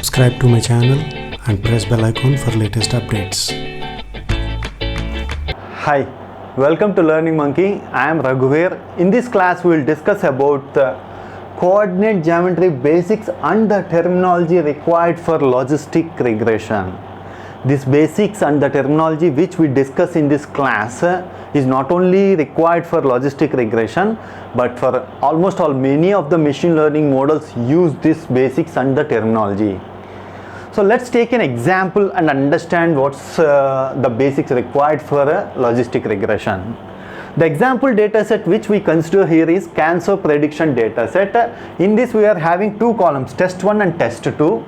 subscribe to my channel and press bell icon for latest updates. Hi, welcome to Learning Monkey. I am Raghuveer. In this class, we will discuss about the coordinate geometry basics and the terminology required for logistic regression. These basics and the terminology which we discuss in this class is not only required for logistic regression, but for almost all many of the machine learning models use these basics and the terminology. So let's take an example and understand what's the basics required for a logistic regression. The example dataset which we consider here is cancer prediction dataset. In this we are having two columns, test 1 and test 2.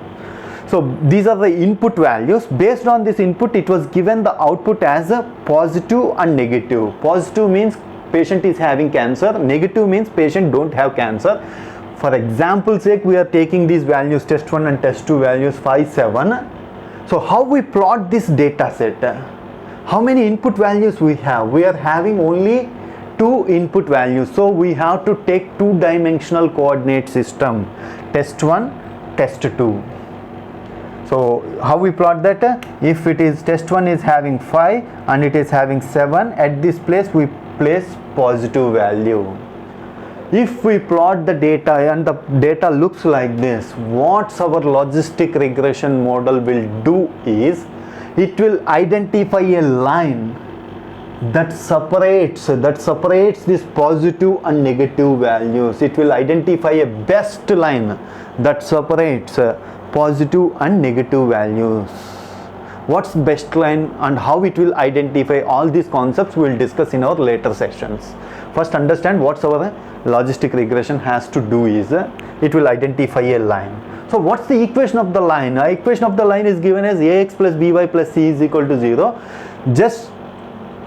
So these are the input values. Based on this input, it was given the output as a positive and negative. Positive means patient is having cancer, negative means patient don't have cancer. For example sake, we are taking these values, test 1 and test 2 values 5, 7. So how we plot this data set? How many input values we have? We are having only two input values. So we have to take two-dimensional coordinate system, test 1, test 2. So how we plot that? If it is test 1 is having 5 and it is having 7, at this place we place positive value. If we plot the data and the data looks like this, what our logistic regression model will do is, it will identify a line that separates these positive and negative values. It will identify a best line that separates positive and negative values. What's best line and how it will identify all these concepts we will discuss in our later sessions. First understand what our logistic regression has to do is, it will identify a line. So what's the equation of the line? Equation of the line is given as ax plus by plus c is equal to 0. Just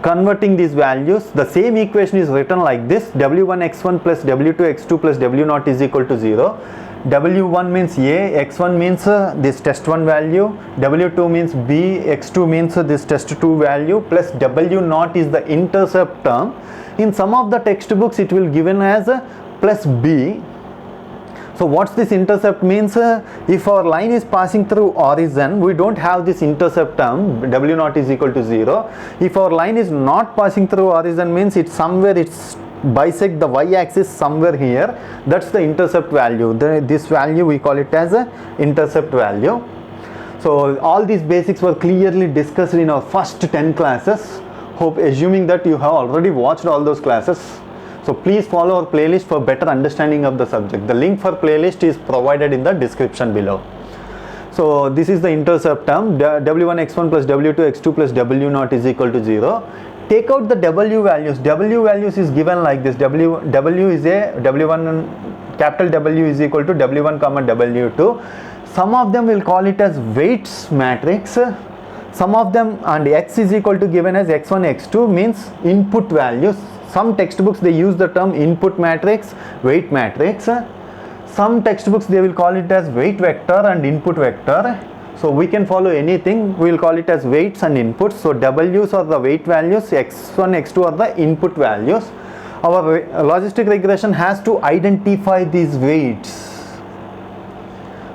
converting these values, the same equation is written like this: w1 x1 plus w2 x2 plus w0 is equal to 0. W1 means A, X1 means this test 1 value, W2 means B, X2 means this test 2 value, plus W0 is the intercept term. In some of the textbooks it will given as plus B. So what's this intercept means? If our line is passing through origin, we don't have this intercept term, W0 is equal to 0. If our line is not passing through origin, means it's somewhere, it's bisect the y-axis somewhere here, that's the intercept value. This value we call it as a intercept value. So all these basics were clearly discussed in our first 10 classes. Assuming that you have already watched all those classes. So please follow our playlist for better understanding of the subject. The link for playlist is provided in the description below. So this is the intercept term, w1 x1 plus w2 x2 plus w0 is equal to 0. Take out the w values. W values is given like this. W is a w1, capital W is equal to w1 comma w2. Some of them will call it as weights matrix. Some of them, and x is equal to given as x1 x2 means input values. Some textbooks they use the term input matrix, weight matrix. Some textbooks they will call it as weight vector and input vector. So we can follow anything, we will call it as weights and inputs. So W's are the weight values, x1, x2 are the input values. Our logistic regression has to identify these weights.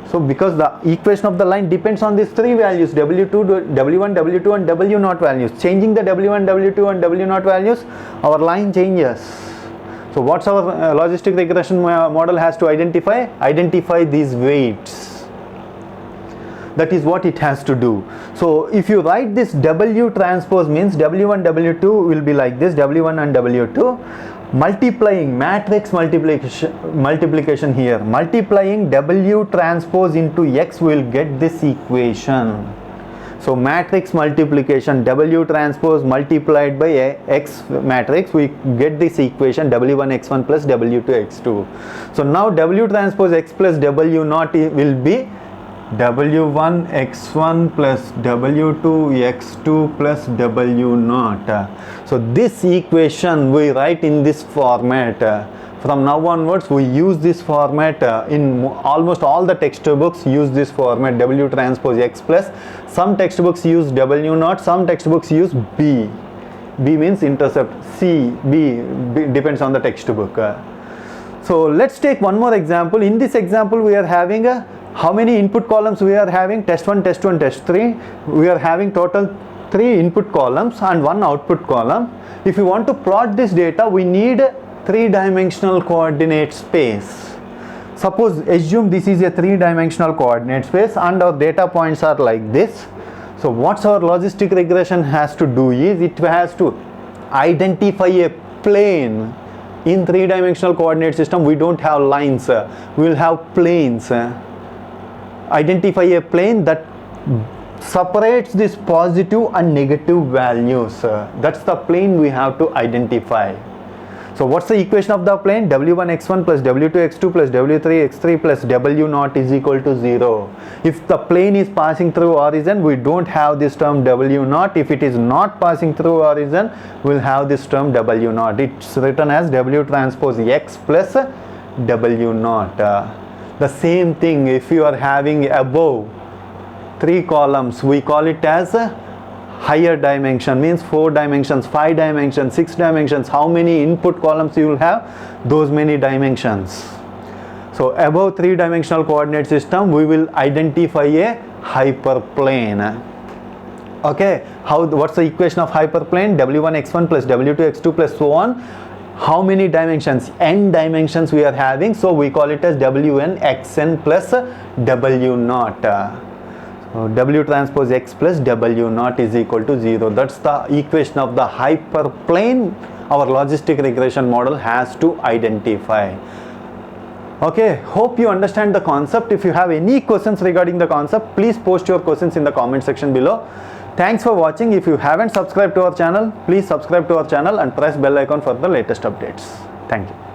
So because the equation of the line depends on these three values, W1, W2 and W0 values. Changing the W1, W2 and W0 values, our line changes. So what's our logistic regression model has to identify? Identify these weights. That is what it has to do. So if you write this W transpose means W1, W2 will be like this, W1 and W2. Multiplying, matrix multiplication here. Multiplying W transpose into X will get this equation. So matrix multiplication, W transpose multiplied by X matrix, we get this equation W1 X1 plus W2 X2. So now W transpose X plus W0 will be W1 x1 plus W2 x2 plus W0. So this equation we write in this format. From now onwards we use this format in almost all the textbooks use this format, W transpose X plus. Some textbooks use W0, some textbooks use B. B means intercept, C, B depends on the textbook. So let's take one more example. In this example we are having a How many input columns we are having? Test 1, test 2 and test 3. We are having total 3 input columns and 1 output column. If you want to plot this data, we need a 3-dimensional coordinate space. Suppose assume this is a 3-dimensional coordinate space and our data points are like this. So what's our logistic regression has to do is it has to identify a plane. In 3-dimensional coordinate system we don't have lines, we will have planes. Identify a plane that separates this positive and negative values. That's the plane we have to identify. So what's the equation of the plane? W1x1 plus W2x2 plus W3x3 plus W0 is equal to 0. If the plane is passing through origin, we don't have this term W0. If it is not passing through origin, we'll have this term W0. It's written as W transpose X plus W0. The same thing if you are having above 3 columns, we call it as a higher dimension, means 4 dimensions, 5 dimensions, 6 dimensions. How many input columns you will have? Those many dimensions. So above 3-dimensional coordinate system we will identify a hyperplane. Okay, what's the equation of hyperplane? W1x1 plus W2x2 plus so on. How many dimensions? N dimensions we are having, so we call it as Wn xn plus W0. W transpose X plus W0 is equal to 0. That's the equation of the hyperplane our logistic regression model has to identify. Okay, hope you understand the concept. If you have any questions regarding the concept, please post your questions in the comment section below. Thanks for watching. If you haven't subscribed to our channel, please subscribe to our channel and press bell icon for the latest updates. Thank you.